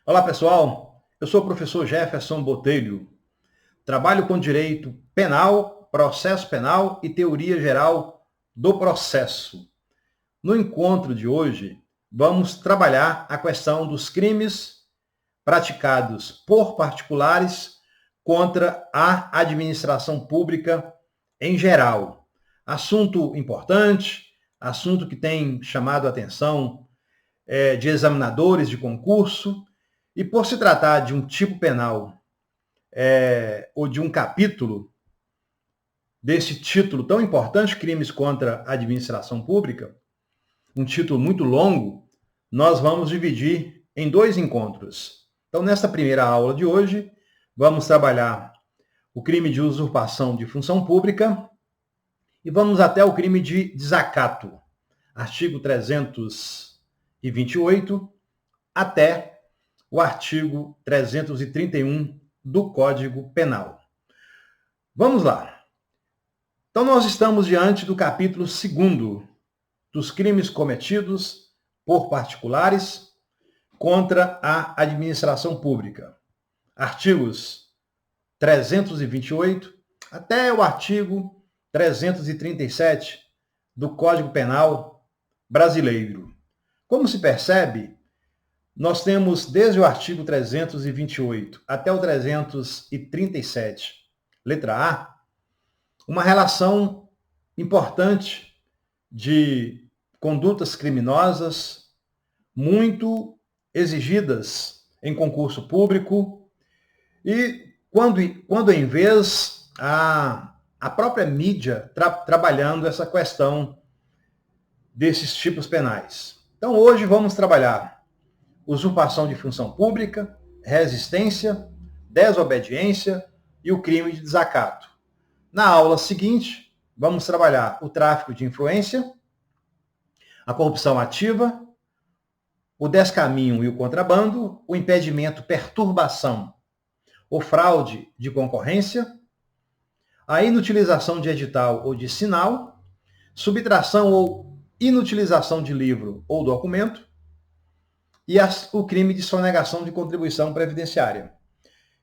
Olá, pessoal. Eu sou o professor Jefferson Botelho. Trabalho com direito penal, processo penal e teoria geral do processo. No encontro de hoje, vamos trabalhar a questão dos crimes praticados por particulares contra a administração pública em geral. Assunto importante, assunto que tem chamado a atenção de examinadores de concurso, e por se tratar de um tipo penal ou de um capítulo desse título tão importante, Crimes contra a Administração Pública, um título muito longo, nós vamos dividir em dois encontros. Então, nesta primeira aula de hoje, vamos trabalhar o crime de usurpação de função pública e vamos até o crime de desacato, artigo 328, até o artigo 331 do Código Penal. Vamos lá. Então, nós estamos diante do capítulo 2º dos crimes cometidos por particulares contra a administração pública. Artigos 328 até o artigo 337 do Código Penal brasileiro. Como se percebe, nós temos desde o artigo 328 até o 337, letra A, uma relação importante de condutas criminosas muito exigidas em concurso público e quando em vez a própria mídia trabalhando essa questão desses tipos penais. Então hoje vamos trabalhar usurpação de função pública, resistência, desobediência e o crime de desacato. Na aula seguinte, vamos trabalhar o tráfico de influência, a corrupção ativa, o descaminho e o contrabando, o impedimento, perturbação ou fraude de concorrência, a inutilização de edital ou de sinal, subtração ou inutilização de livro ou documento, e o crime de sonegação de contribuição previdenciária.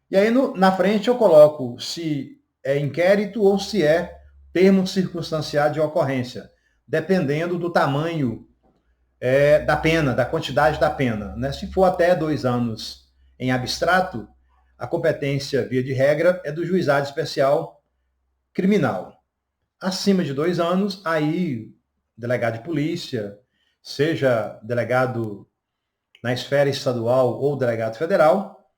E aí na frente eu coloco se é inquérito ou se é termo circunstanciado de ocorrência, dependendo do tamanho da pena, da quantidade da pena. Né? Se for até 2 anos em abstrato, a competência, via de regra, é do juizado especial criminal. Acima de 2 anos, aí delegado de polícia, seja delegado na esfera estadual ou delegado federal,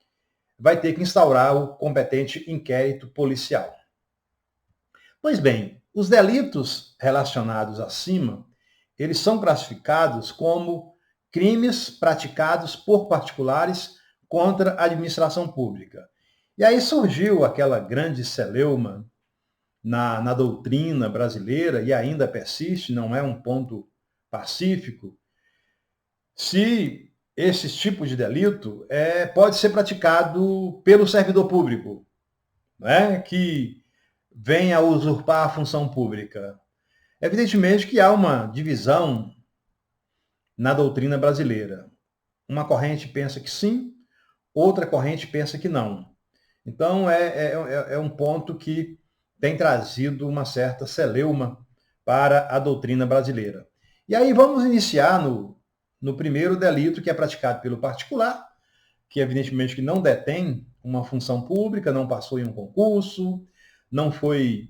vai ter que instaurar o competente inquérito policial. Pois bem, os delitos relacionados acima, eles são classificados como crimes praticados por particulares contra a administração pública. E aí surgiu aquela grande celeuma na doutrina brasileira, e ainda persiste, não é um ponto pacífico, se esse tipo de delito pode ser praticado pelo servidor público, né, que venha a usurpar a função pública. Evidentemente que há uma divisão na doutrina brasileira. Uma corrente pensa que sim, outra corrente pensa que não. Então, é um ponto que tem trazido uma certa celeuma para a doutrina brasileira. E aí vamos iniciar no primeiro delito, que é praticado pelo particular, que evidentemente que não detém uma função pública, não passou em um concurso, não foi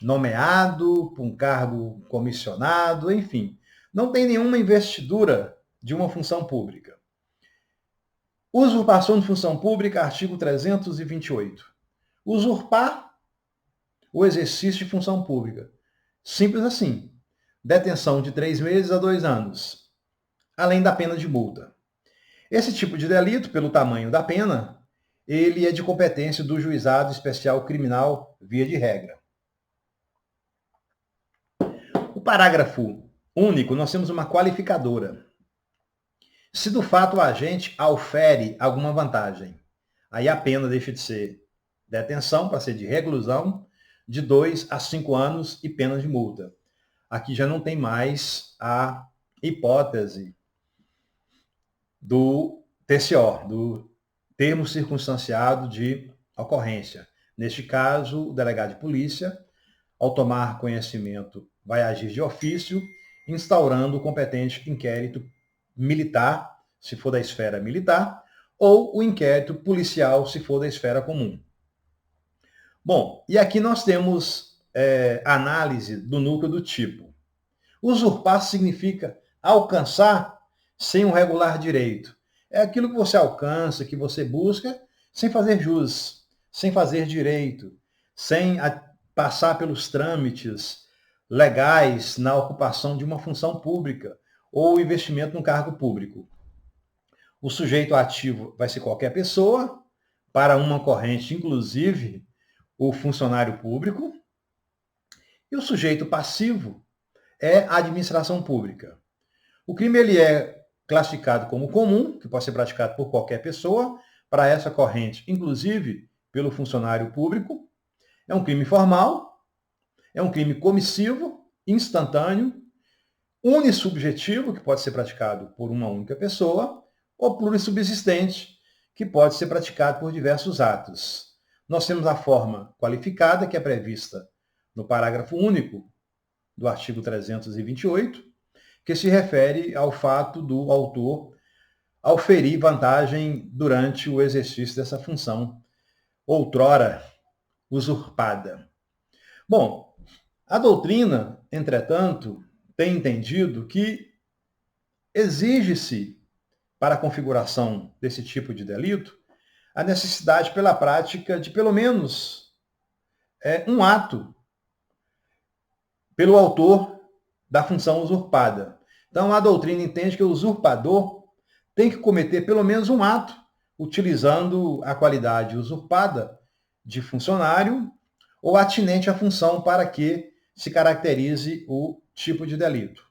nomeado para um cargo comissionado, enfim, não tem nenhuma investidura de uma função pública. Usurpação de função pública, artigo 328. Usurpar o exercício de função pública. Simples assim. Detenção de 3 meses a 2 anos, além da pena de multa. Esse tipo de delito, pelo tamanho da pena, ele é de competência do juizado especial criminal, via de regra. O parágrafo único, nós temos uma qualificadora. Se do fato o agente aufere alguma vantagem, aí a pena deixa de ser detenção para ser de reclusão de 2 a 5 anos e pena de multa. Aqui já não tem mais a hipótese do TCO, do termo circunstanciado de ocorrência. Neste caso, o delegado de polícia, ao tomar conhecimento, vai agir de ofício, instaurando o competente inquérito militar, se for da esfera militar, ou o inquérito policial, se for da esfera comum. Bom, e aqui nós temos análise do núcleo do tipo. Usurpar significa alcançar sem um regular direito. É aquilo que você alcança, que você busca, sem fazer jus, sem fazer direito, sem passar pelos trâmites legais na ocupação de uma função pública ou investimento no cargo público. O sujeito ativo vai ser qualquer pessoa, para uma corrente, inclusive o funcionário público, e o sujeito passivo é a administração pública. O crime ele é classificado como comum, que pode ser praticado por qualquer pessoa, para essa corrente, inclusive pelo funcionário público. É um crime formal, é um crime comissivo, instantâneo, unissubjetivo, que pode ser praticado por uma única pessoa, ou plurissubsistente, que pode ser praticado por diversos atos. Nós temos a forma qualificada, que é prevista no parágrafo único do artigo 328, que se refere ao fato do autor auferir vantagem durante o exercício dessa função, outrora usurpada. Bom, a doutrina, entretanto, tem entendido que exige-se, para a configuração desse tipo de delito, a necessidade pela prática de pelo menos um ato pelo autor da função usurpada. Então, a doutrina entende que o usurpador tem que cometer pelo menos um ato, utilizando a qualidade usurpada de funcionário ou atinente à função para que se caracterize o tipo de delito.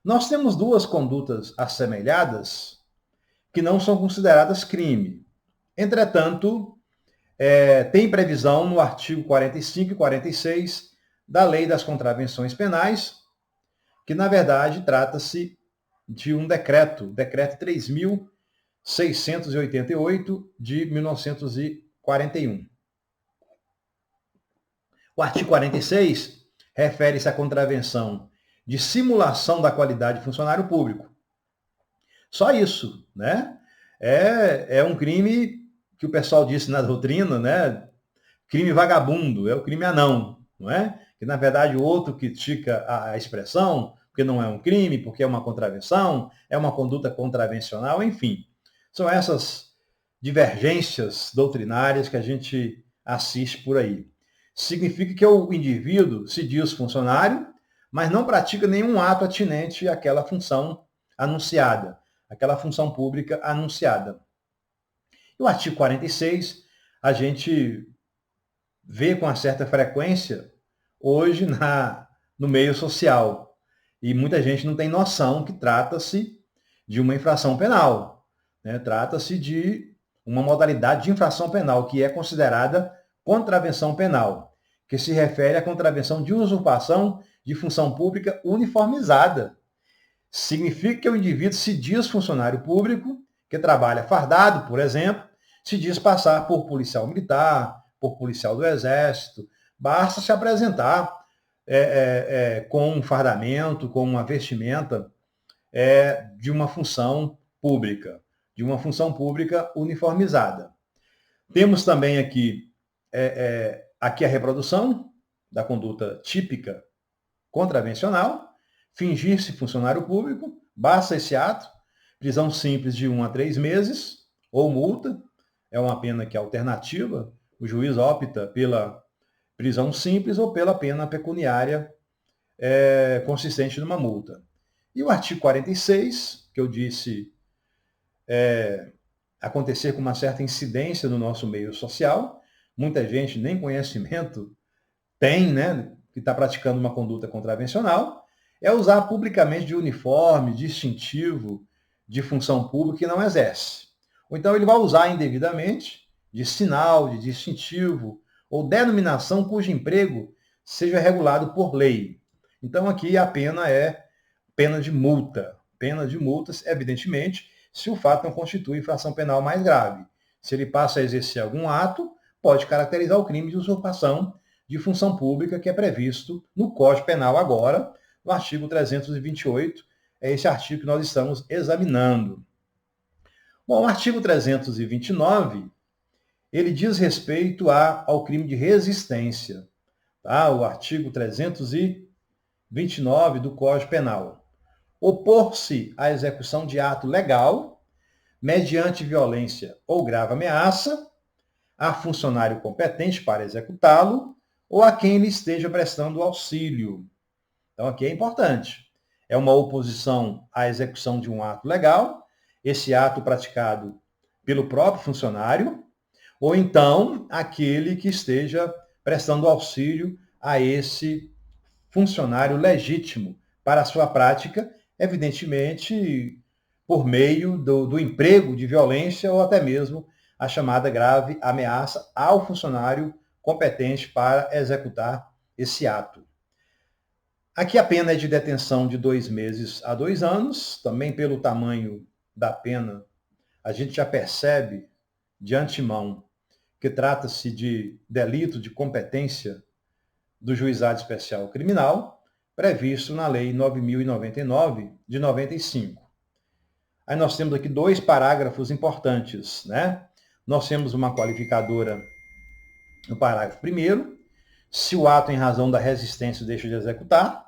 Nós temos duas condutas assemelhadas que não são consideradas crime. Entretanto, tem previsão no artigo 45 e 46 da Lei das Contravenções Penais, que, na verdade, trata-se de um decreto 3.688 de 1941. O artigo 46 refere-se à contravenção de simulação da qualidade de funcionário público. Só isso, né? É um crime que o pessoal disse na doutrina, né? Crime vagabundo, é o crime anão, não é? Que, na verdade, o outro critica a expressão, porque não é um crime, porque é uma contravenção, é uma conduta contravencional, enfim. São essas divergências doutrinárias que a gente assiste por aí. Significa que o indivíduo se diz funcionário, mas não pratica nenhum ato atinente àquela função anunciada, aquela função pública anunciada. E o artigo 46, a gente vê com uma certa frequência hoje no meio social. E muita gente não tem noção que trata-se de uma infração penal, né? Trata-se de uma modalidade de infração penal, que é considerada contravenção penal, que se refere à contravenção de usurpação de função pública uniformizada. Significa que o indivíduo se diz funcionário público, que trabalha fardado, por exemplo, se diz passar por policial militar, por policial do Exército, basta se apresentar com um fardamento, com uma vestimenta de uma função pública uniformizada. Temos também aqui a reprodução da conduta típica contravencional, fingir-se funcionário público, basta esse ato, prisão simples de 1 a 3 meses, ou multa, é uma pena que é alternativa, o juiz opta pela prisão simples ou pela pena pecuniária consistente numa multa. E o artigo 46, que eu disse acontecer com uma certa incidência no nosso meio social, muita gente nem conhecimento tem, né, que está praticando uma conduta contravencional, é usar publicamente de uniforme, distintivo, de função pública que não exerce. Ou então ele vai usar indevidamente de sinal, de distintivo, ou denominação cujo emprego seja regulado por lei. Então aqui a pena é pena de multa. Pena de multas, evidentemente, se o fato não constitui infração penal mais grave. Se ele passa a exercer algum ato, pode caracterizar o crime de usurpação de função pública que é previsto no Código Penal agora, no artigo 328, é esse artigo que nós estamos examinando. Bom, o artigo 329, ele diz respeito ao crime de resistência, tá? O artigo 329 do Código Penal. Opor-se à execução de ato legal, mediante violência ou grave ameaça, a funcionário competente para executá-lo ou a quem lhe esteja prestando auxílio. Então, aqui é importante. É uma oposição à execução de um ato legal, esse ato praticado pelo próprio funcionário, ou então aquele que esteja prestando auxílio a esse funcionário legítimo para a sua prática, evidentemente por meio do emprego de violência ou até mesmo a chamada grave ameaça ao funcionário competente para executar esse ato. Aqui a pena é de detenção de 2 meses a 2 anos, também pelo tamanho da pena, a gente já percebe de antemão que trata-se de delito de competência do Juizado Especial Criminal, previsto na Lei 9.099, de 95. Aí nós temos aqui 2 parágrafos importantes, né? Nós temos uma qualificadora no parágrafo 1º, se o ato em razão da resistência deixa de executar,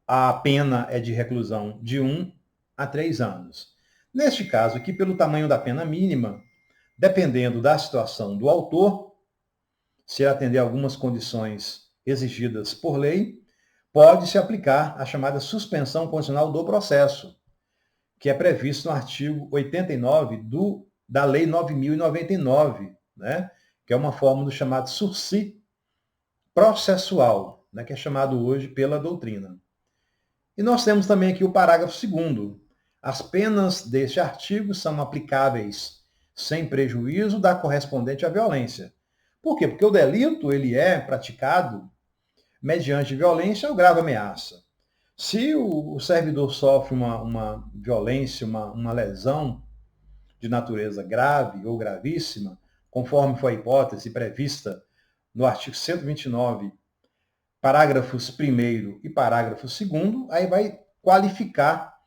a pena é de reclusão de 1 a 3 anos. Neste caso aqui, pelo tamanho da pena mínima, dependendo da situação do autor, se atender a algumas condições exigidas por lei, pode-se aplicar a chamada suspensão condicional do processo, que é previsto no artigo 89 da Lei 9.099, né? Que é uma forma do chamado sursi processual, né? Que é chamado hoje pela doutrina. E nós temos também aqui o parágrafo 2º. As penas deste artigo são aplicáveis sem prejuízo da correspondente à violência. Por quê? Porque o delito ele é praticado mediante violência ou grave ameaça. Se o servidor sofre uma violência, uma lesão de natureza grave ou gravíssima, conforme foi a hipótese prevista no artigo 129, parágrafos 1º e parágrafo 2º, aí vai qualificar,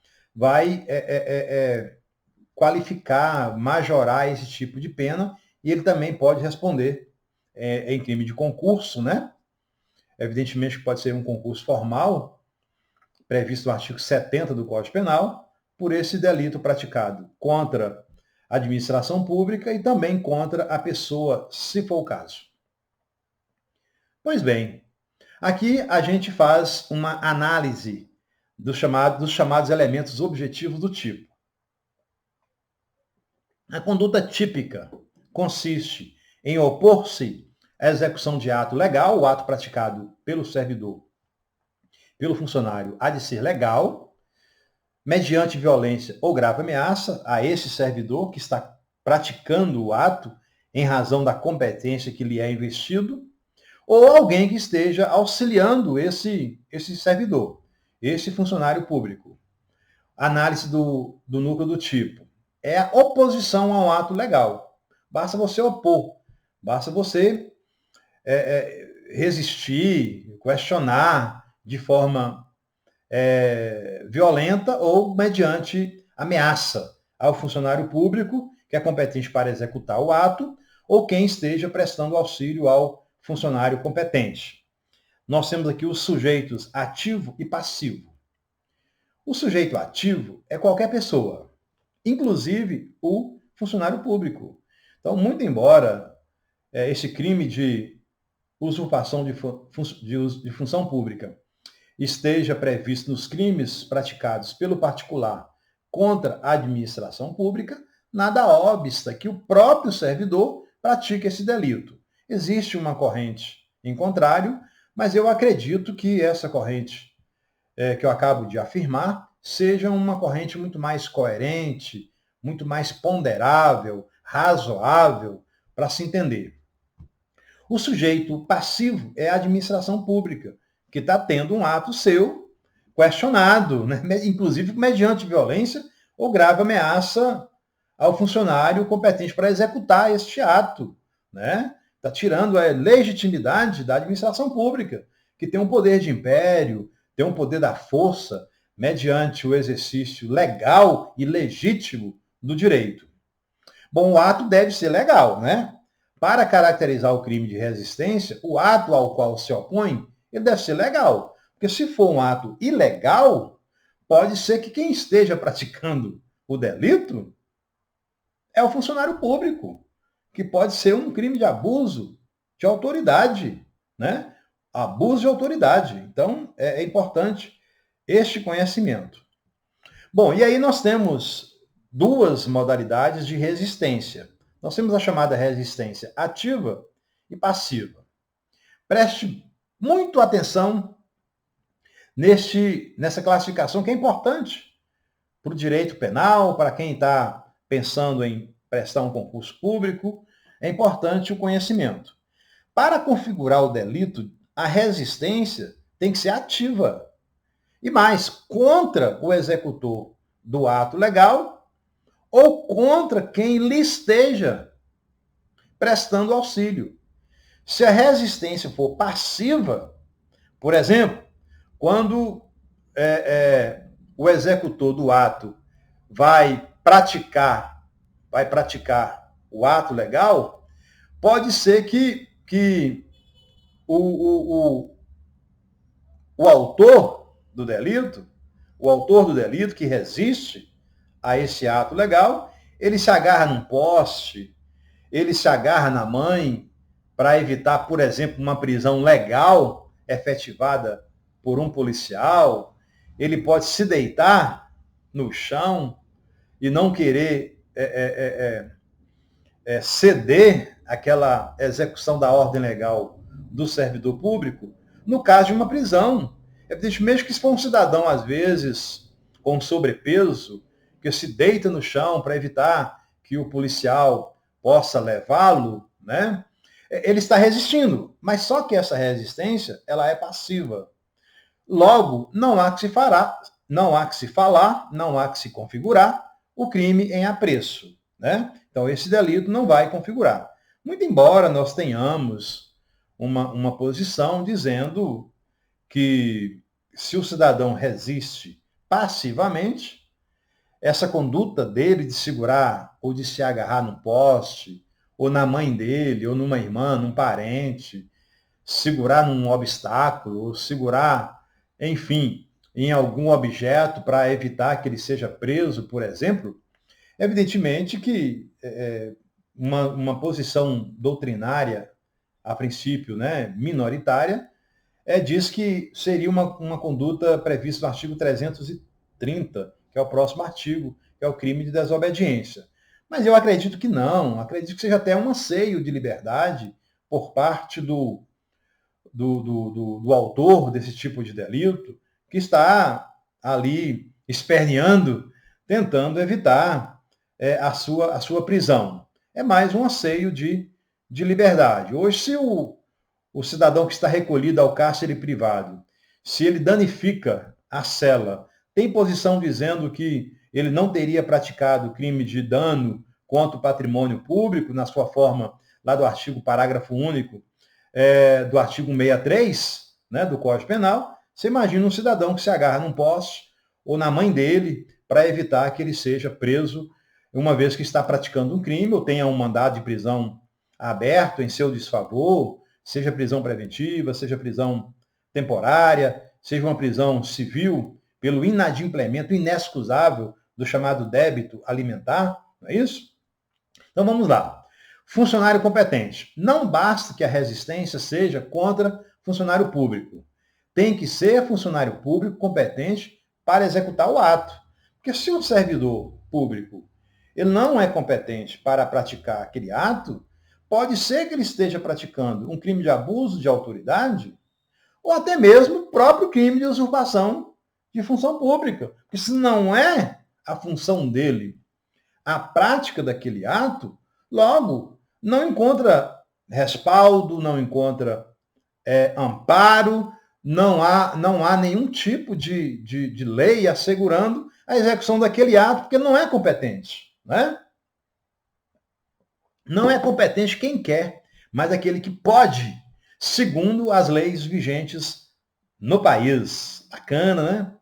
majorar esse tipo de pena, e ele também pode responder em crime de concurso, né? Evidentemente que pode ser um concurso formal, previsto no artigo 70 do Código Penal, por esse delito praticado contra a administração pública e também contra a pessoa, se for o caso. Pois bem, aqui a gente faz uma análise dos chamados elementos objetivos do tipo. A conduta típica consiste em opor-se à execução de ato legal, o ato praticado pelo servidor, pelo funcionário, há de ser legal, mediante violência ou grave ameaça a esse servidor que está praticando o ato em razão da competência que lhe é investido, ou alguém que esteja auxiliando esse servidor, esse funcionário público. Análise do núcleo do tipo. É a oposição ao ato legal. Basta você opor, basta você resistir, questionar de forma violenta ou mediante ameaça ao funcionário público que é competente para executar o ato ou quem esteja prestando auxílio ao funcionário competente. Nós temos aqui os sujeitos ativo e passivo. O sujeito ativo é qualquer pessoa, inclusive o funcionário público. Então, muito embora esse crime de usurpação de função pública esteja previsto nos crimes praticados pelo particular contra a administração pública, nada obsta que o próprio servidor pratique esse delito. Existe uma corrente em contrário, mas eu acredito que essa corrente que eu acabo de afirmar seja uma corrente muito mais coerente, muito mais ponderável, razoável, para se entender. O sujeito passivo é a administração pública, que está tendo um ato seu questionado, né? Inclusive mediante violência ou grave ameaça ao funcionário competente para executar este ato, né? Está tirando a legitimidade da administração pública, que tem um poder de império, tem um poder da força, mediante o exercício legal e legítimo do direito. Bom, o ato deve ser legal, né? Para caracterizar o crime de resistência, o ato ao qual se opõe, ele deve ser legal. Porque se for um ato ilegal, pode ser que quem esteja praticando o delito é o funcionário público, que pode ser um crime de abuso de autoridade, né? Abuso de autoridade. Então, é importante este conhecimento. Bom, e aí nós temos duas modalidades de resistência. Nós temos a chamada resistência ativa e passiva. Preste muito atenção nessa classificação que é importante para o direito penal, para quem está pensando em prestar um concurso público, é importante o conhecimento. Para configurar o delito, a resistência tem que ser ativa. E mais, contra o executor do ato legal ou contra quem lhe esteja prestando auxílio. Se a resistência for passiva, por exemplo, quando o executor do ato vai praticar o ato legal, pode ser que o autor do delito, que resiste a esse ato legal, ele se agarra num poste, ele se agarra na mãe para evitar, por exemplo, uma prisão legal efetivada por um policial, ele pode se deitar no chão e não querer ceder àquela execução da ordem legal do servidor público, no caso de uma prisão. Mesmo que se for um cidadão, às vezes, com sobrepeso, que se deita no chão para evitar que o policial possa levá-lo, né? Ele está resistindo, mas só que essa resistência, ela é passiva. Logo, não há que se falar, não há que se configurar o crime em apreço, né? Então, esse delito não vai configurar. Muito embora nós tenhamos uma posição dizendo que se o cidadão resiste passivamente, essa conduta dele de segurar ou de se agarrar no poste, ou na mãe dele, ou numa irmã, num parente, segurar num obstáculo, ou segurar, enfim, em algum objeto para evitar que ele seja preso, por exemplo, evidentemente que uma posição doutrinária, a princípio, né, minoritária, diz que seria uma conduta prevista no artigo 330, que é o próximo artigo, que é o crime de desobediência. Mas eu acredito que não, acredito que seja até um anseio de liberdade por parte do autor desse tipo de delito, que está ali esperneando, tentando evitar a sua prisão. É mais um anseio de liberdade. Hoje, se o cidadão que está recolhido ao cárcere privado, se ele danifica a cela, tem posição dizendo que ele não teria praticado crime de dano contra o patrimônio público, na sua forma lá do artigo parágrafo único do artigo 163, né, do Código Penal, você imagina um cidadão que se agarra num poste ou na mãe dele para evitar que ele seja preso, uma vez que está praticando um crime ou tenha um mandado de prisão aberto em seu desfavor, seja prisão preventiva, seja prisão temporária, seja uma prisão civil, pelo inadimplemento inexcusável do chamado débito alimentar, não é isso? Então vamos lá. Funcionário competente. Não basta que a resistência seja contra funcionário público. Tem que ser funcionário público competente para executar o ato. Porque se o servidor público ele não é competente para praticar aquele ato, pode ser que ele esteja praticando um crime de abuso de autoridade ou até mesmo o próprio crime de usurpação de função pública. Porque se não é a função dele a prática daquele ato, logo não encontra respaldo, não encontra amparo, não há nenhum tipo de lei assegurando a execução daquele ato, porque não é competente, né? Não é competente quem quer, mas aquele que pode, segundo as leis vigentes no país. Bacana, né?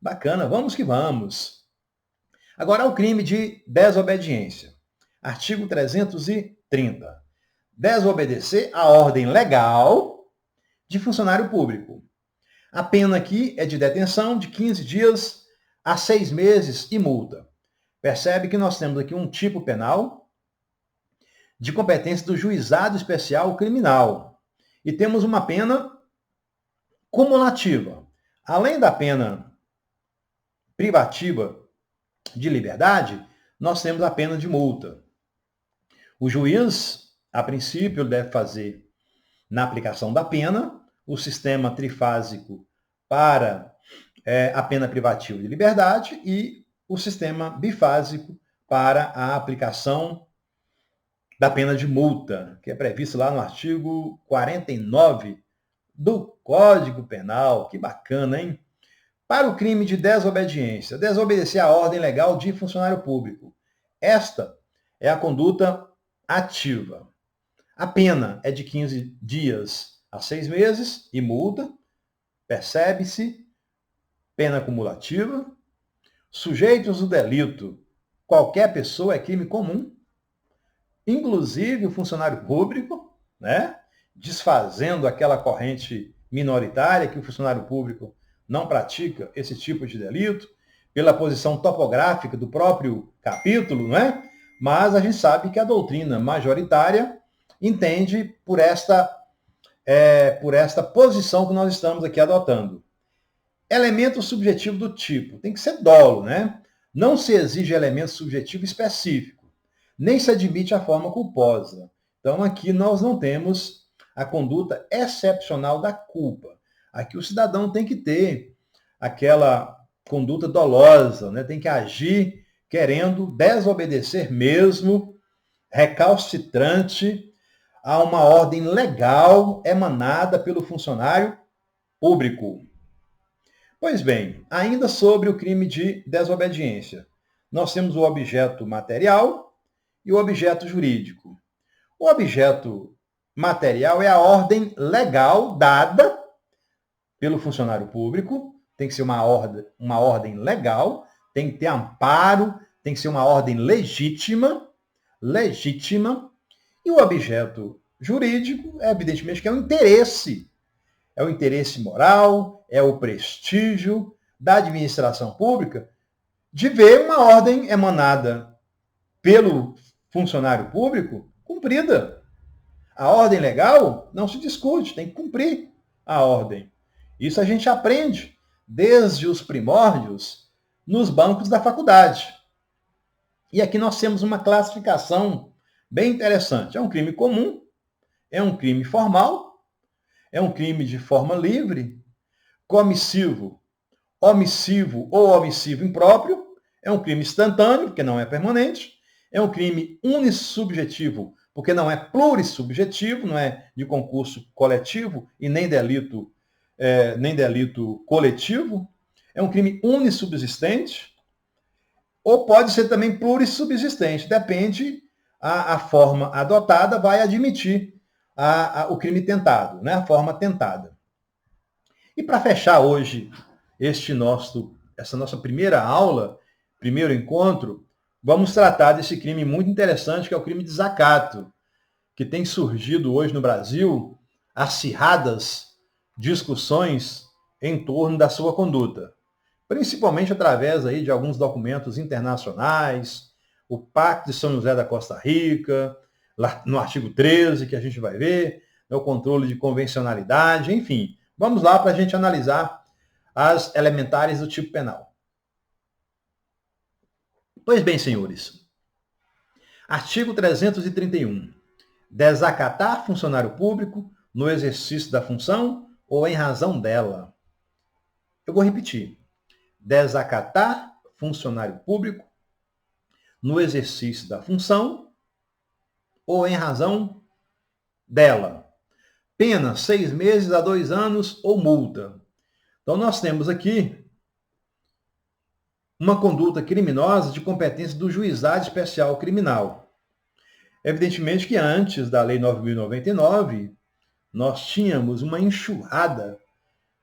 Bacana, vamos que vamos. Agora, o crime de desobediência. Artigo 330. Desobedecer a ordem legal de funcionário público. A pena aqui é de detenção de 15 dias a 6 meses e multa. Percebe que nós temos aqui um tipo penal de competência do juizado especial criminal. E temos uma pena cumulativa. Além da pena privativa de liberdade, nós temos a pena de multa. O juiz, a princípio, deve fazer, na aplicação da pena, o sistema trifásico para a pena privativa de liberdade e o sistema bifásico para a aplicação da pena de multa, que é previsto lá no artigo 49 do Código Penal. Que bacana, hein? Para o crime de desobediência, desobedecer a ordem legal de funcionário público. Esta é a conduta ativa. A pena é de 15 dias a 6 meses e multa. Percebe-se, pena cumulativa. Sujeitos do delito, qualquer pessoa é crime comum, inclusive o funcionário público, né? Desfazendo aquela corrente minoritária que o funcionário público não pratica esse tipo de delito, pela posição topográfica do próprio capítulo, né? Mas a gente sabe que a doutrina majoritária entende por esta posição que nós estamos aqui adotando. Elemento subjetivo do tipo, tem que ser dolo, né? Não se exige elemento subjetivo específico, nem se admite a forma culposa. Então aqui nós não temos a conduta excepcional da culpa. Aqui o cidadão tem que ter aquela conduta dolosa, né? Tem que agir querendo desobedecer mesmo, recalcitrante a uma ordem legal emanada pelo funcionário público. Pois bem, ainda sobre o crime de desobediência, nós temos o objeto material e o objeto jurídico. O objeto material é a ordem legal dada pelo funcionário público, tem que ser uma ordem legal, tem que ter amparo, tem que ser uma ordem legítima, e o objeto jurídico, evidentemente, que é o interesse. É o interesse moral, é o prestígio da administração pública de ver uma ordem emanada pelo funcionário público cumprida. A ordem legal não se discute, tem que cumprir a ordem. Isso a gente aprende desde os primórdios nos bancos da faculdade. E aqui nós temos uma classificação bem interessante. É um crime comum, é um crime formal, é um crime de forma livre, comissivo, omissivo ou omissivo impróprio, é um crime instantâneo, porque não é permanente, é um crime unissubjetivo, porque não é plurissubjetivo, não é de concurso coletivo e nem delito coletivo, é um crime unissubsistente, ou pode ser também plurissubsistente, depende, a forma adotada vai admitir o crime tentado, né? A forma tentada. E para fechar hoje essa nossa primeira aula, primeiro encontro, vamos tratar desse crime muito interessante, que é o crime de desacato, que tem surgido hoje no Brasil acirradas discussões em torno da sua conduta, principalmente através aí de alguns documentos internacionais, o Pacto de São José da Costa Rica, lá no artigo 13, que a gente vai ver, o controle de convencionalidade, enfim. Vamos lá para a gente analisar as elementares do tipo penal. Pois bem, senhores. Artigo 331. Desacatar funcionário público no exercício da função ou em razão dela. Eu vou repetir. Desacatar funcionário público no exercício da função ou em razão dela. Pena 6 meses a 2 anos ou multa. Então nós temos aqui uma conduta criminosa de competência do Juizado Especial Criminal. Evidentemente que antes da Lei 9.099, nós tínhamos uma enxurrada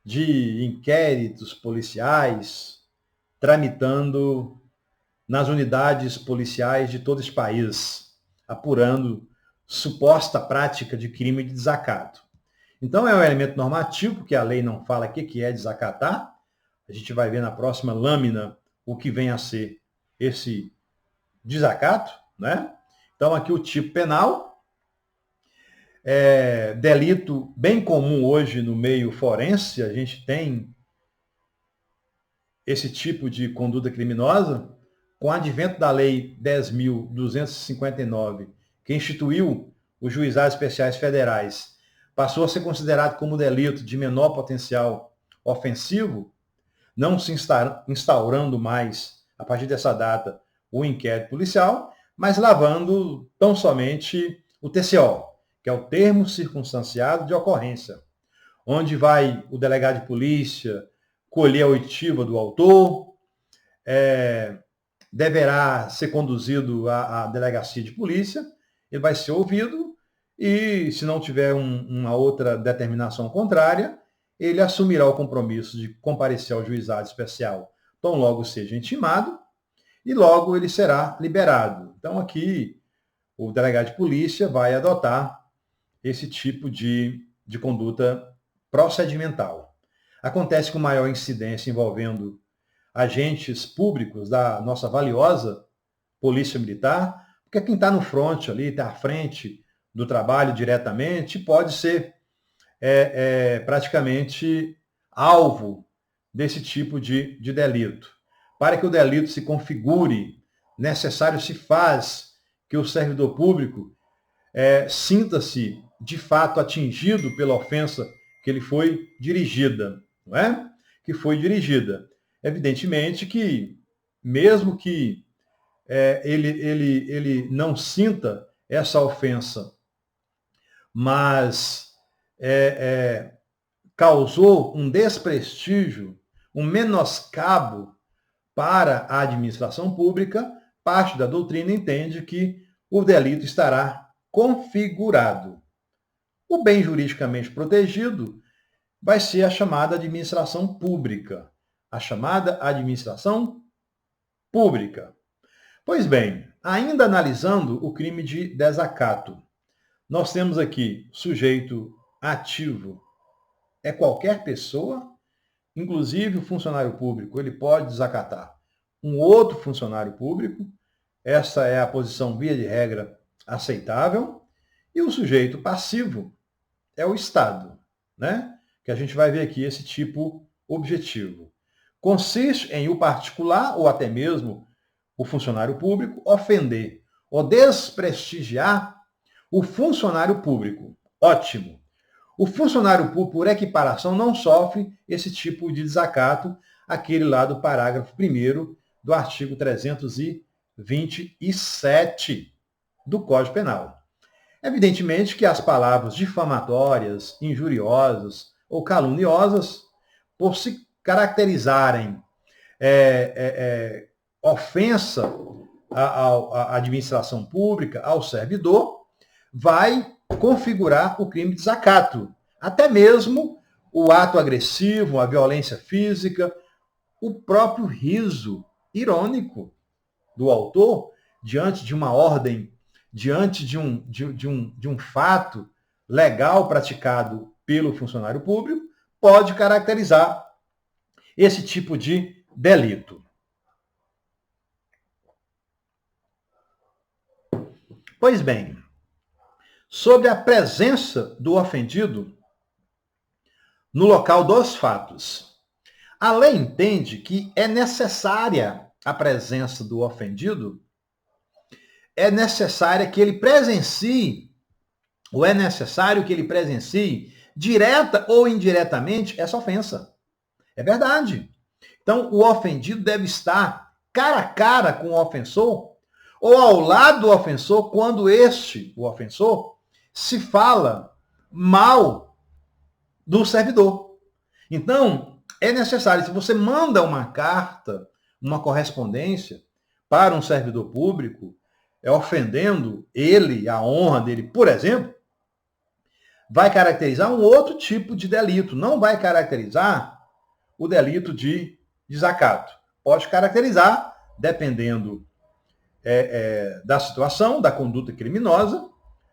de inquéritos policiais tramitando nas unidades policiais de todo esse país, apurando suposta prática de crime de desacato. Então, é um elemento normativo, porque a lei não fala o que é desacatar. A gente vai ver na próxima lâmina o que vem a ser esse desacato, né? Então, aqui o tipo penal, delito bem comum hoje no meio forense, a gente tem esse tipo de conduta criminosa, com o advento da Lei 10.259, que instituiu os juizados especiais federais, passou a ser considerado como delito de menor potencial ofensivo, não se instaurando mais, a partir dessa data, o inquérito policial, mas lavando tão somente o TCO, que é o termo circunstanciado de ocorrência, onde vai o delegado de polícia colher a oitiva do autor, deverá ser conduzido à delegacia de polícia, ele vai ser ouvido e, se não tiver uma outra determinação contrária, ele assumirá o compromisso de comparecer ao juizado especial, tão logo seja intimado, e logo ele será liberado. Então, aqui, o delegado de polícia vai adotar esse tipo de conduta procedimental. Acontece com maior incidência envolvendo agentes públicos da nossa valiosa Polícia Militar, porque quem está no fronte ali, está à frente do trabalho diretamente, pode ser praticamente alvo desse tipo de delito. Para que o delito se configure, necessário se faz que o servidor público sinta-se de fato atingido pela ofensa que lhe foi dirigida, não é? Que foi dirigida. Evidentemente que, mesmo que ele não sinta essa ofensa, mas causou um desprestígio, um menoscabo para a administração pública, parte da doutrina entende que o delito estará configurado. O bem juridicamente protegido vai ser a chamada administração pública. A chamada administração pública. Pois bem, ainda analisando o crime de desacato, nós temos aqui sujeito ativo. É qualquer pessoa, inclusive o funcionário público, ele pode desacatar um outro funcionário público. Essa é a posição, via de regra, aceitável. E o sujeito passivo é o Estado, né? Que a gente vai ver aqui esse tipo objetivo. Consiste em o particular, ou até mesmo o funcionário público, ofender ou desprestigiar o funcionário público. Ótimo. O funcionário público, por equiparação, não sofre esse tipo de desacato, aquele lá do parágrafo 1º do artigo 327 do Código Penal. Evidentemente que as palavras difamatórias, injuriosas ou caluniosas, por se caracterizarem ofensa à administração pública, ao servidor, vai configurar o crime de desacato. Até mesmo o ato agressivo, a violência física, o próprio riso irônico do autor diante de uma ordem, diante de um fato legal praticado pelo funcionário público, pode caracterizar esse tipo de delito. Pois bem, sobre a presença do ofendido no local dos fatos. A lei entende que é necessária a presença do ofendido, é necessário que ele presencie, direta ou indiretamente, essa ofensa. É verdade. Então, o ofendido deve estar cara a cara com o ofensor, ou ao lado do ofensor, quando o ofensor, se fala mal do servidor. Então, é necessário, se você manda uma carta, uma correspondência para um servidor público, ofendendo ele, a honra dele, por exemplo, vai caracterizar um outro tipo de delito. Não vai caracterizar o delito de desacato. Pode caracterizar, dependendo da situação, da conduta criminosa,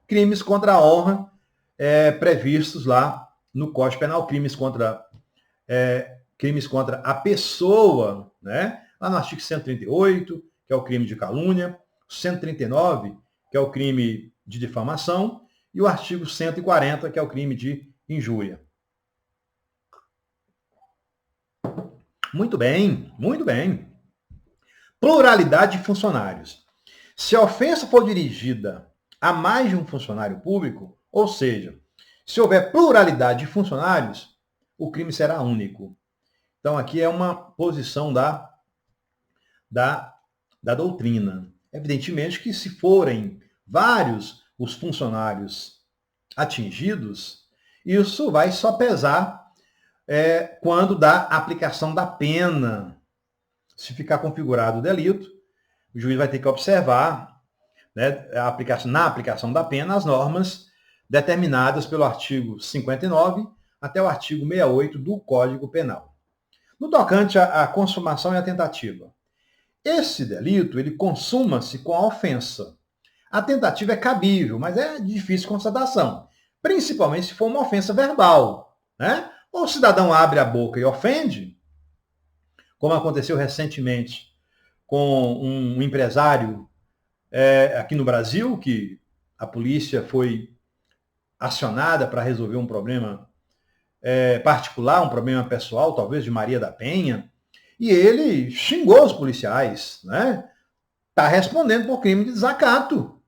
crimes contra a honra previstos lá no Código Penal, crimes contra a pessoa, né? Lá no artigo 138, que é o crime de calúnia, 139, que é o crime de difamação, e o artigo 140, que é o crime de injúria. Muito bem, muito bem. Pluralidade de funcionários. Se a ofensa for dirigida a mais de um funcionário público, ou seja, se houver pluralidade de funcionários, o crime será único. Então, aqui é uma posição da doutrina. Evidentemente que se forem vários os funcionários atingidos, isso vai só pesar quando da aplicação da pena. Se ficar configurado o delito, o juiz vai ter que observar, né, na aplicação da pena as normas determinadas pelo artigo 59 até o artigo 68 do Código Penal. No tocante à consumação e à tentativa, esse delito ele consuma-se com a ofensa. A tentativa é cabível, mas é de difícil constatação, principalmente se for uma ofensa verbal, né? Ou o cidadão abre a boca e ofende, como aconteceu recentemente com um empresário aqui no Brasil, que a polícia foi acionada para resolver um problema particular, um problema pessoal, talvez de Maria da Penha, e ele xingou os policiais, né? Está respondendo por crime de desacato.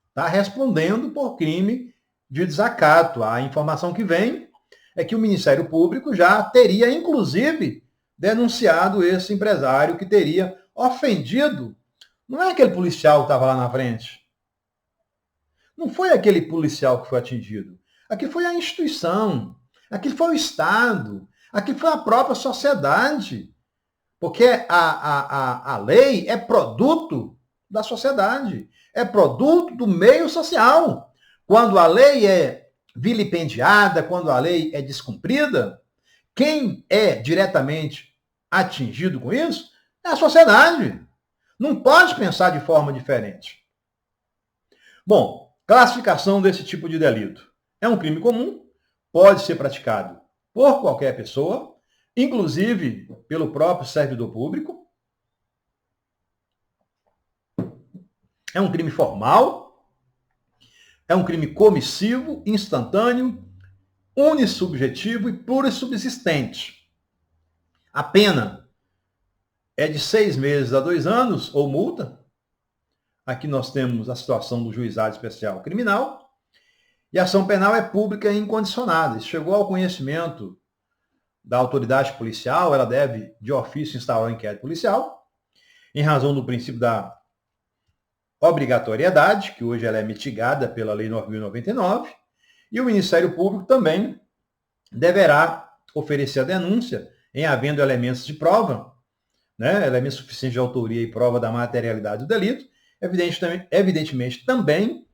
Está respondendo por crime de desacato. A informação que vem é que o Ministério Público já teria, inclusive, denunciado esse empresário que teria ofendido. Não é aquele policial que estava lá na frente. Não foi aquele policial que foi atingido. Aqui foi a instituição. Aqui foi o Estado. Aqui foi a própria sociedade. Porque a lei é produto da sociedade. É produto do meio social. Quando a lei é vilipendiada, quando a lei é descumprida, quem é diretamente atingido com isso é a sociedade. Não pode pensar de forma diferente. Bom, classificação desse tipo de delito. É um crime comum, pode ser praticado por qualquer pessoa, inclusive pelo próprio servidor público. É um crime formal, é um crime comissivo, instantâneo, unissubjetivo e plurissubsistente. A pena é de 6 meses a 2 anos ou multa. Aqui nós temos a situação do juizado especial criminal. E a ação penal é pública e incondicionada. Se chegou ao conhecimento da autoridade policial, ela deve, de ofício, instaurar um inquérito policial, em razão do princípio da obrigatoriedade, que hoje ela é mitigada pela Lei 9.099, e o Ministério Público também deverá oferecer a denúncia em havendo elementos de prova, né, elementos suficientes de autoria e prova da materialidade do delito, evidentemente também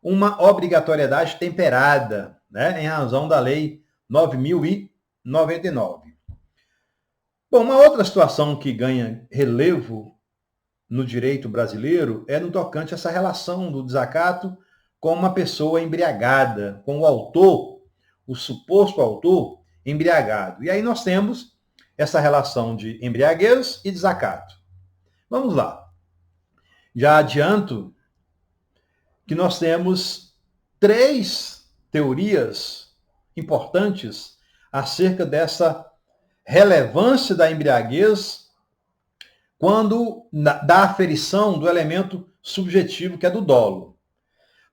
uma obrigatoriedade temperada, né, em razão da Lei 9.099. Bom, uma outra situação que ganha relevo no direito brasileiro é no tocante a essa relação do desacato com uma pessoa embriagada, com o autor, o suposto autor, embriagado. E aí nós temos essa relação de embriaguez e desacato. Vamos lá. Já adianto que nós temos 3 teorias importantes acerca dessa relevância da embriaguez quando da aferição do elemento subjetivo, que é do dolo.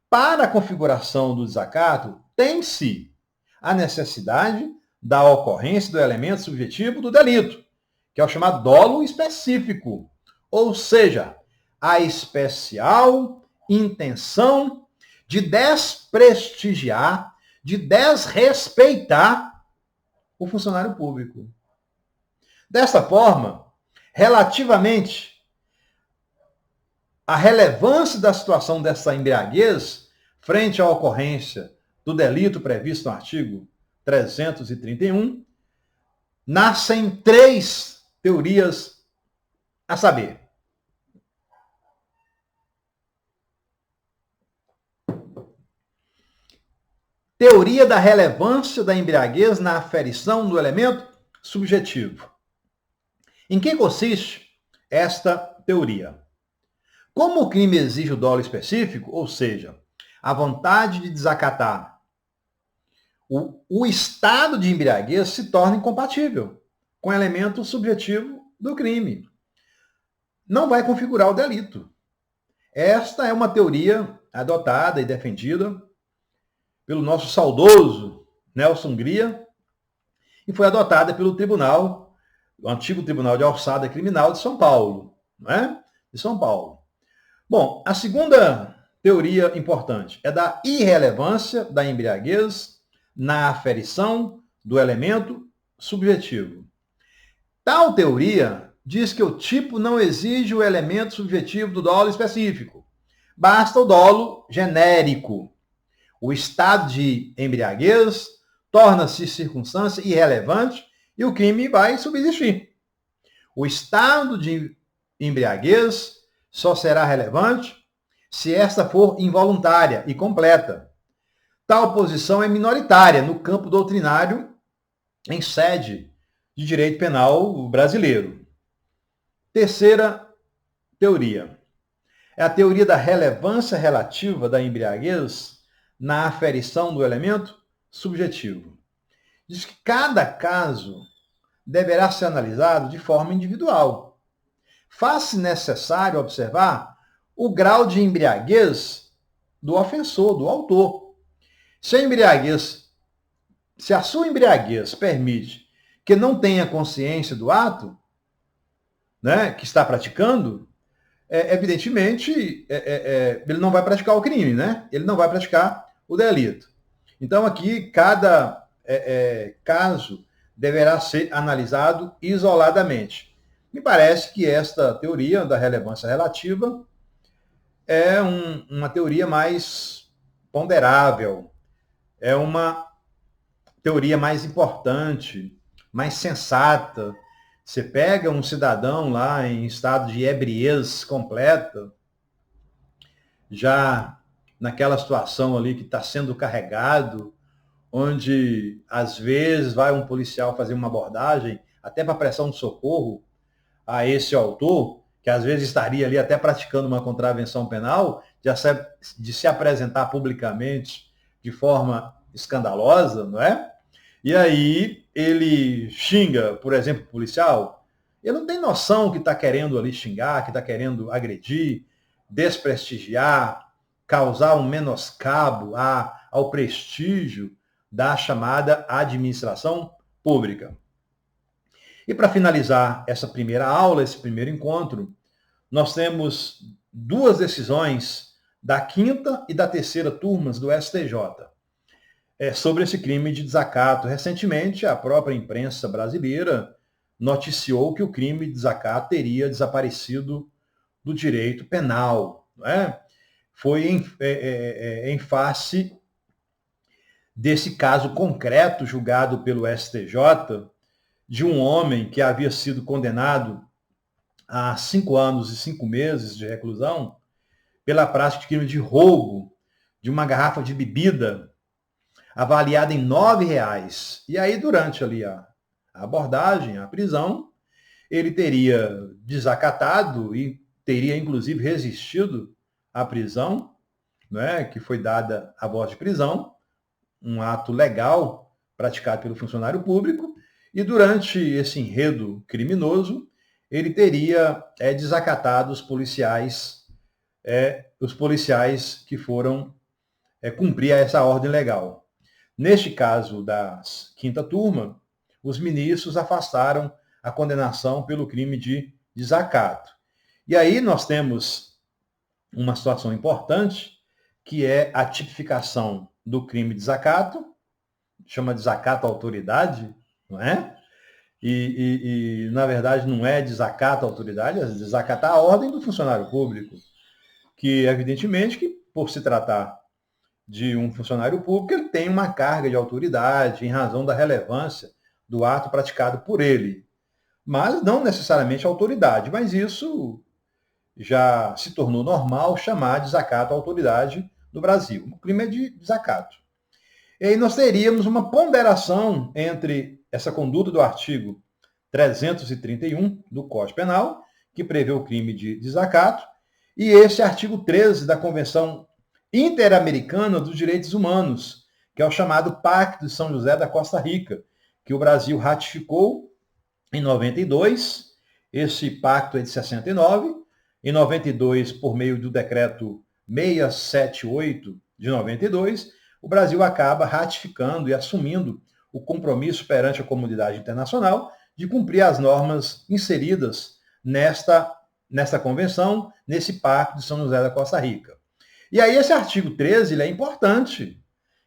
Para a configuração do desacato, tem-se a necessidade da ocorrência do elemento subjetivo do delito, que é o chamado dolo específico, ou seja, a especial intenção de desprestigiar, de desrespeitar o funcionário público. Dessa forma, relativamente à relevância da situação dessa embriaguez frente à ocorrência do delito previsto no artigo 331, nascem 3 teorias, a saber: teoria da relevância da embriaguez na aferição do elemento subjetivo. Em que consiste esta teoria? Como o crime exige o dolo específico, ou seja, a vontade de desacatar, o estado de embriaguez se torna incompatível com o elemento subjetivo do crime. Não vai configurar o delito. Esta é uma teoria adotada e defendida pelo nosso saudoso Nelson Gria e foi adotada pelo tribunal, o antigo Tribunal de Alçada Criminal de São Paulo, não é? De São Paulo. Bom, a segunda teoria importante é da irrelevância da embriaguez na aferição do elemento subjetivo. Tal teoria diz que o tipo não exige o elemento subjetivo do dolo específico. Basta o dolo genérico. O estado de embriaguez torna-se circunstância irrelevante e o crime vai subsistir. O estado de embriaguez só será relevante se esta for involuntária e completa. Tal posição é minoritária no campo doutrinário em sede de direito penal brasileiro. Terceira teoria é a teoria da relevância relativa da embriaguez na aferição do elemento subjetivo. Diz que cada caso deverá ser analisado de forma individual. Faz-se necessário observar o grau de embriaguez do ofensor, do autor. Se a sua embriaguez permite que não tenha consciência do ato, né, que está praticando, evidentemente, ele não vai praticar o crime, né? Ele não vai praticar o delito. Então, aqui, cada caso deverá ser analisado isoladamente. Me parece que esta teoria da relevância relativa é uma teoria mais ponderável, é uma teoria mais importante, mais sensata. Você pega um cidadão lá em estado de ebriez completa, já naquela situação ali que está sendo carregado, onde às vezes vai um policial fazer uma abordagem, até para prestar um socorro a esse autor, que às vezes estaria ali até praticando uma contravenção penal, de se apresentar publicamente de forma escandalosa, não é? E aí ele xinga, por exemplo, o policial, ele não tem noção que está querendo ali xingar, que está querendo agredir, desprestigiar, causar um menoscabo ao prestígio da chamada administração pública. E para finalizar essa primeira aula, esse primeiro encontro, nós temos 2 decisões da 5ª e da 3ª turmas do STJ sobre esse crime de desacato. Recentemente, a própria imprensa brasileira noticiou que o crime de desacato teria desaparecido do direito penal. Não é? Foi em face desse caso concreto julgado pelo STJ, de um homem que havia sido condenado a 5 anos e 5 meses de reclusão pela prática de crime de roubo de uma garrafa de bebida avaliada em R$9. E aí, durante ali a abordagem, a prisão, ele teria desacatado e teria, inclusive, resistido à prisão, né, que foi dada a voz de prisão, um ato legal praticado pelo funcionário público, e durante esse enredo criminoso, ele teria desacatado os policiais que foram cumprir essa ordem legal. Neste caso da 5ª turma, os ministros afastaram a condenação pelo crime de desacato. E aí nós temos uma situação importante, que é a tipificação do crime de desacato, chama desacato à autoridade, não é? na verdade, não é desacato à autoridade, é desacatar a ordem do funcionário público, que, evidentemente, que por se tratar de um funcionário público, ele tem uma carga de autoridade em razão da relevância do ato praticado por ele. Mas não necessariamente autoridade, mas isso já se tornou normal chamar de desacato à autoridade no Brasil. O crime é de desacato. E aí nós teríamos uma ponderação entre essa conduta do artigo 331 do Código Penal, que prevê o crime de desacato, e esse artigo 13 da Convenção Interamericana dos Direitos Humanos, que é o chamado Pacto de São José da Costa Rica, que o Brasil ratificou em 92. Esse pacto é de 69. Em 92, por meio do decreto 678 de 92, o Brasil acaba ratificando e assumindo o compromisso perante a comunidade internacional de cumprir as normas inseridas nesta convenção, nesse Pacto de São José da Costa Rica. E aí esse artigo 13 ele é importante,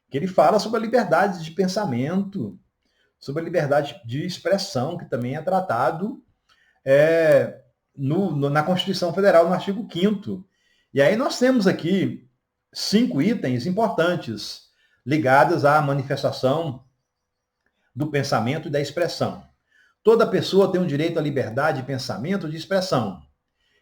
que ele fala sobre a liberdade de pensamento, sobre a liberdade de expressão, que também é tratado na Constituição Federal, no artigo 5º. E aí nós temos aqui 5 itens importantes ligados à manifestação do pensamento e da expressão. Toda pessoa tem o direito à liberdade de pensamento e de expressão.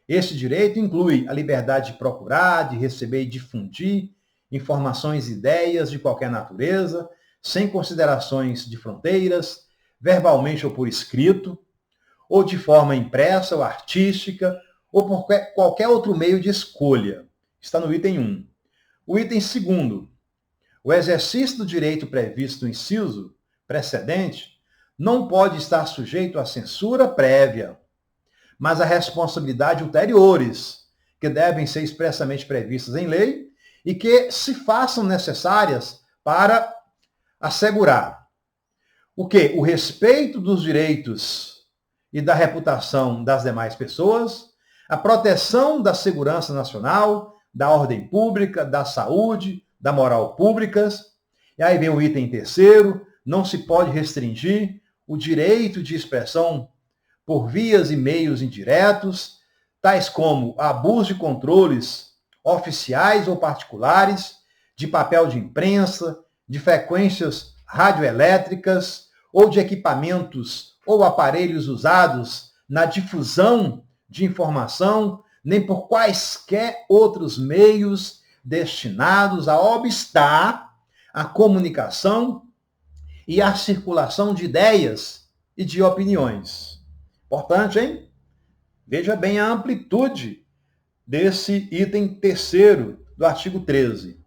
Esse direito inclui a liberdade de procurar, de receber e difundir informações e ideias de qualquer natureza, sem considerações de fronteiras, verbalmente ou por escrito, ou de forma impressa ou artística, ou por qualquer outro meio de escolha. Está no item 1. O item 2º. O exercício do direito previsto no inciso precedente não pode estar sujeito à censura prévia, mas a responsabilidade ulteriores, que devem ser expressamente previstas em lei e que se façam necessárias para assegurar o quê? O respeito dos direitos e da reputação das demais pessoas, a proteção da segurança nacional, da ordem pública, da saúde, da moral públicas. E aí vem o item 3º, não se pode restringir o direito de expressão por vias e meios indiretos, tais como abuso de controles oficiais ou particulares, de papel de imprensa, de frequências radioelétricas ou de equipamentos ou aparelhos usados na difusão de informação, nem por quaisquer outros meios destinados a obstar a comunicação e a circulação de ideias e de opiniões. Importante, hein? Veja bem a amplitude desse item 3º do artigo 13.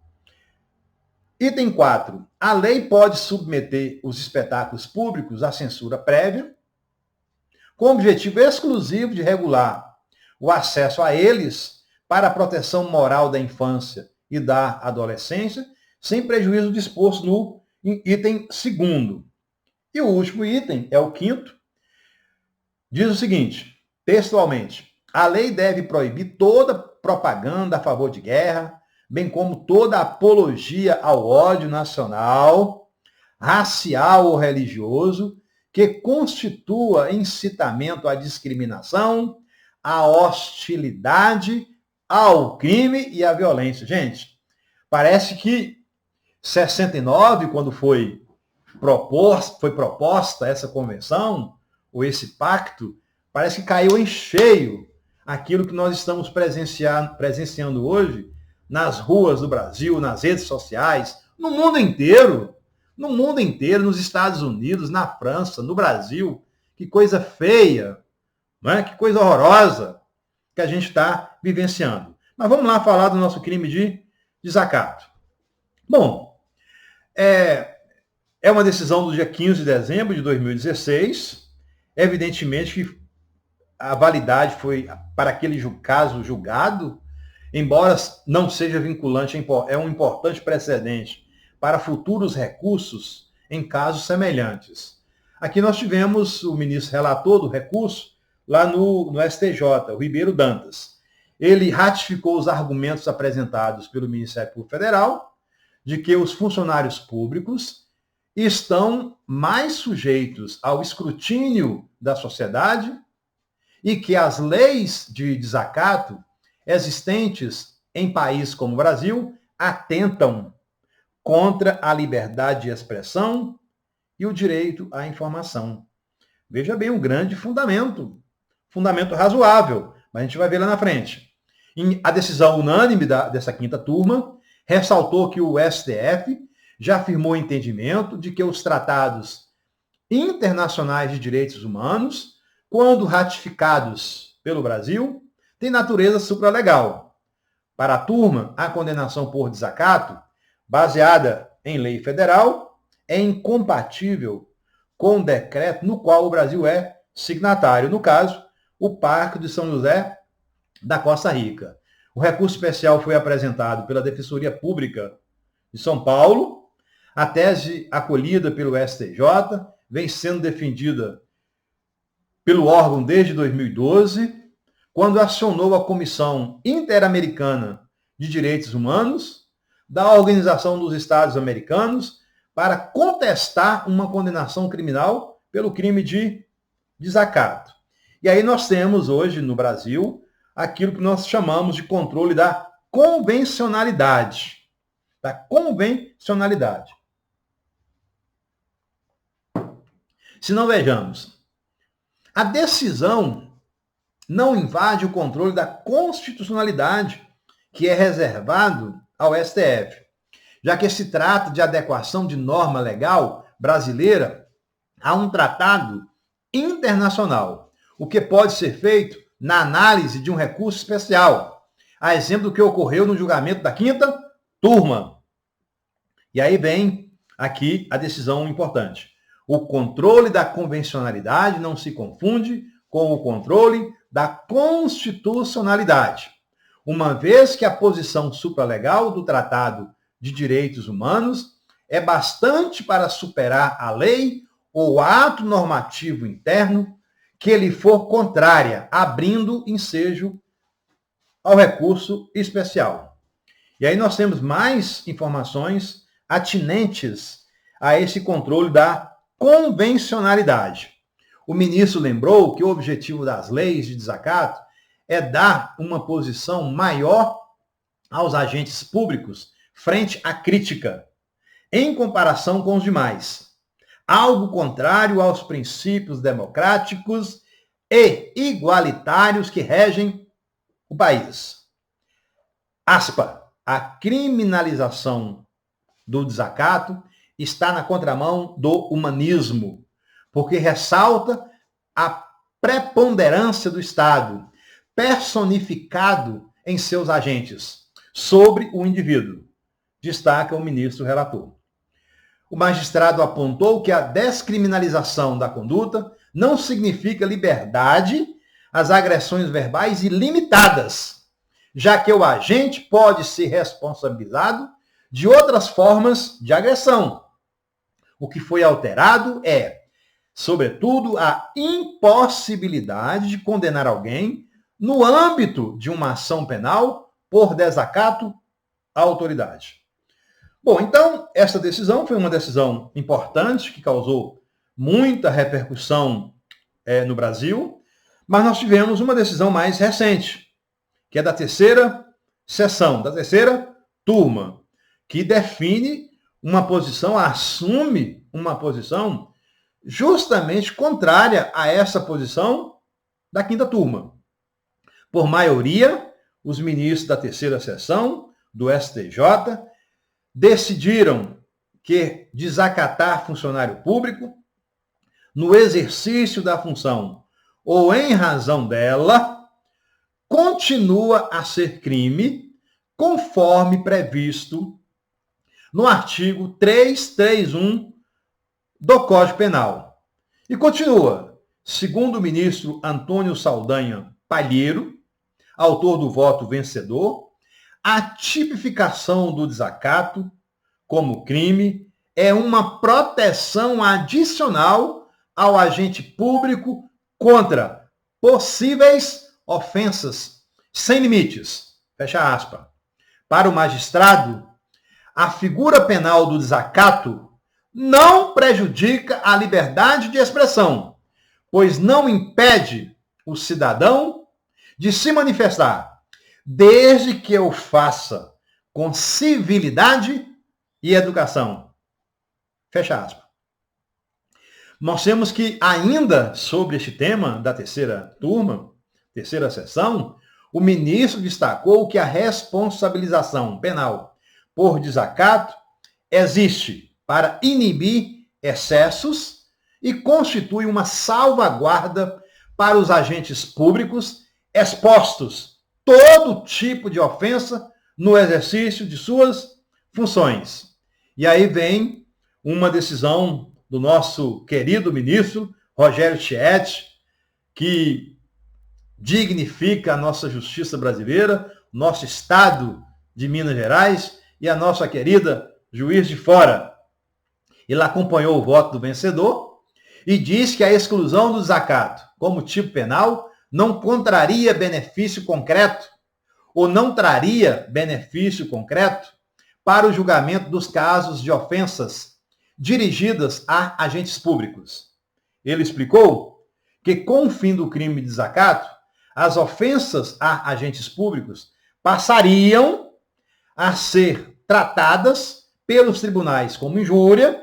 Item 4. A lei pode submeter os espetáculos públicos à censura prévia, com o objetivo exclusivo de regular o acesso a eles para a proteção moral da infância e da adolescência, sem prejuízo do disposto no item 2º. E o último item, é o 5º, diz o seguinte, textualmente: a lei deve proibir toda propaganda a favor de guerra, bem como toda apologia ao ódio nacional, racial ou religioso, que constitua incitamento à discriminação, à hostilidade, ao crime e à violência. Gente, parece que 69, quando foi proposta essa convenção, ou esse pacto, parece que caiu em cheio aquilo que nós estamos presenciando hoje nas ruas do Brasil, nas redes sociais, no mundo inteiro, nos Estados Unidos, na França, no Brasil. Que coisa feia, não é? Que coisa horrorosa que a gente está vivenciando. Mas vamos lá falar do nosso crime de desacato. Bom, é uma decisão do dia 15 de dezembro de 2016. Evidentemente que a validade foi para aquele caso julgado, embora não seja vinculante, é um importante precedente para futuros recursos em casos semelhantes. Aqui nós tivemos o ministro relator do recurso lá no STJ, o Ribeiro Dantas. Ele ratificou os argumentos apresentados pelo Ministério Público Federal de que os funcionários públicos estão mais sujeitos ao escrutínio da sociedade e que as leis de desacato existentes em países como o Brasil atentam contra a liberdade de expressão e o direito à informação. Veja bem, um grande fundamento razoável, mas a gente vai ver lá na frente. A decisão unânime dessa quinta turma ressaltou que o STF já afirmou o entendimento de que os tratados internacionais de direitos humanos, quando ratificados pelo Brasil, têm natureza supralegal. Para a turma, a condenação por desacato, baseada em lei federal, é incompatível com o decreto no qual o Brasil é signatário, no caso, o Pacto de São José da Costa Rica. O recurso especial foi apresentado pela Defensoria Pública de São Paulo. A tese acolhida pelo STJ vem sendo defendida pelo órgão desde 2012, quando acionou a Comissão Interamericana de Direitos Humanos da Organização dos Estados Americanos para contestar uma condenação criminal pelo crime de desacato. E aí nós temos hoje no Brasil aquilo que nós chamamos de controle da convencionalidade. Da convencionalidade. Se não vejamos, a decisão não invade o controle da constitucionalidade que é reservado ao STF, já que se trata de adequação de norma legal brasileira a um tratado internacional, o que pode ser feito na análise de um recurso especial, a exemplo do que ocorreu no julgamento da quinta turma. E aí vem aqui a decisão importante. O controle da convencionalidade não se confunde com o controle da constitucionalidade, uma vez que a posição supralegal do Tratado de Direitos Humanos é bastante para superar a lei ou ato normativo interno que lhe for contrária, abrindo ensejo ao recurso especial. E aí nós temos mais informações atinentes a esse controle da convencionalidade. O ministro lembrou que o objetivo das leis de desacato é dar uma posição maior aos agentes públicos frente à crítica, em comparação com os demais. Algo contrário aos princípios democráticos e igualitários que regem o país. Aspa, a criminalização do desacato está na contramão do humanismo, porque ressalta a preponderância do Estado, personificado em seus agentes, sobre o indivíduo, destaca o ministro relator. O magistrado apontou que a descriminalização da conduta não significa liberdade às agressões verbais ilimitadas, já que o agente pode ser responsabilizado de outras formas de agressão. O que foi alterado é, sobretudo, a impossibilidade de condenar alguém no âmbito de uma ação penal por desacato à autoridade. Bom, então, essa decisão foi uma decisão importante que causou muita repercussão no Brasil, mas nós tivemos uma decisão mais recente, que é da terceira sessão, da terceira turma, que define uma posição, assume uma posição justamente contrária a essa posição da quinta turma. Por maioria, os ministros da terceira sessão do STJ decidiram que desacatar funcionário público no exercício da função ou em razão dela continua a ser crime conforme previsto no artigo 331 do Código Penal. E continua, segundo o ministro Antônio Saldanha Palheiro, autor do voto vencedor, a tipificação do desacato como crime é uma proteção adicional ao agente público contra possíveis ofensas sem limites. Fecha aspas. Para o magistrado, a figura penal do desacato não prejudica a liberdade de expressão, pois não impede o cidadão de se manifestar, desde que eu faça com civilidade e educação. Fecha aspas. Nós temos que, ainda sobre este tema da terceira sessão, o ministro destacou que a responsabilização penal por desacato existe para inibir excessos e constitui uma salvaguarda para os agentes públicos expostos todo tipo de ofensa no exercício de suas funções. E aí vem uma decisão do nosso querido ministro Rogério Schietti, que dignifica a nossa justiça brasileira, nosso estado de Minas Gerais e a nossa querida Juiz de Fora. Ele acompanhou o voto do vencedor e diz que a exclusão do desacato como tipo penal não contraria benefício concreto ou não traria benefício concreto para o julgamento dos casos de ofensas dirigidas a agentes públicos. Ele explicou que, com o fim do crime de desacato, as ofensas a agentes públicos passariam a ser tratadas pelos tribunais como injúria,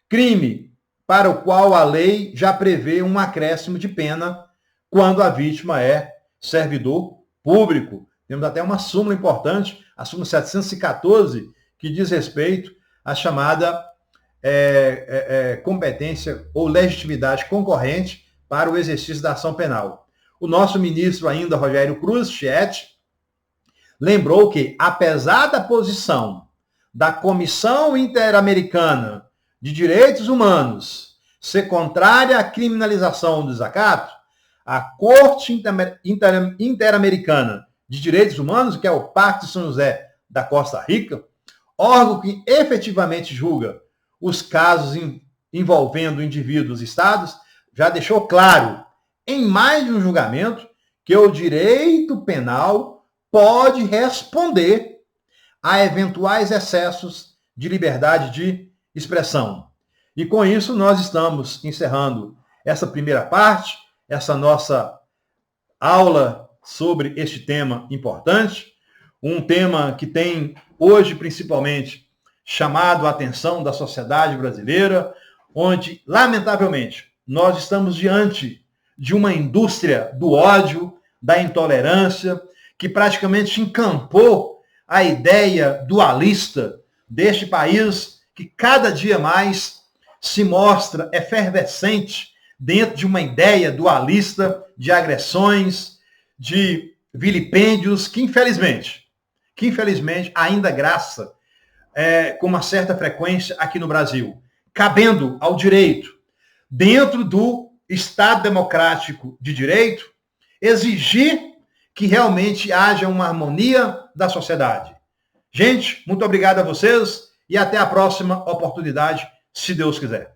crime para o qual a lei já prevê um acréscimo de pena quando a vítima é servidor público. Temos até uma súmula importante, a súmula 714, que diz respeito à chamada competência ou legitimidade concorrente para o exercício da ação penal. O nosso ministro ainda, Rogério Cruz Schietti, lembrou que, apesar da posição da Comissão Interamericana de Direitos Humanos ser contrária à criminalização do desacato, a Corte Interamericana de Direitos Humanos, que é o Pacto de São José da Costa Rica, órgão que efetivamente julga os casos envolvendo indivíduos e estados, já deixou claro, em mais de um julgamento, que o direito penal pode responder a eventuais excessos de liberdade de expressão. E com isso nós estamos encerrando essa primeira parte, essa nossa aula sobre este tema importante, um tema que tem hoje principalmente chamado a atenção da sociedade brasileira, onde, lamentavelmente, nós estamos diante de uma indústria do ódio, da intolerância, que praticamente encampou a ideia dualista deste país, que cada dia mais se mostra efervescente dentro de uma ideia dualista de agressões, de vilipêndios, que infelizmente ainda graça com uma certa frequência aqui no Brasil, cabendo ao direito, dentro do Estado democrático de direito, exigir que realmente haja uma harmonia da sociedade. Gente, muito obrigado a vocês e até a próxima oportunidade, se Deus quiser.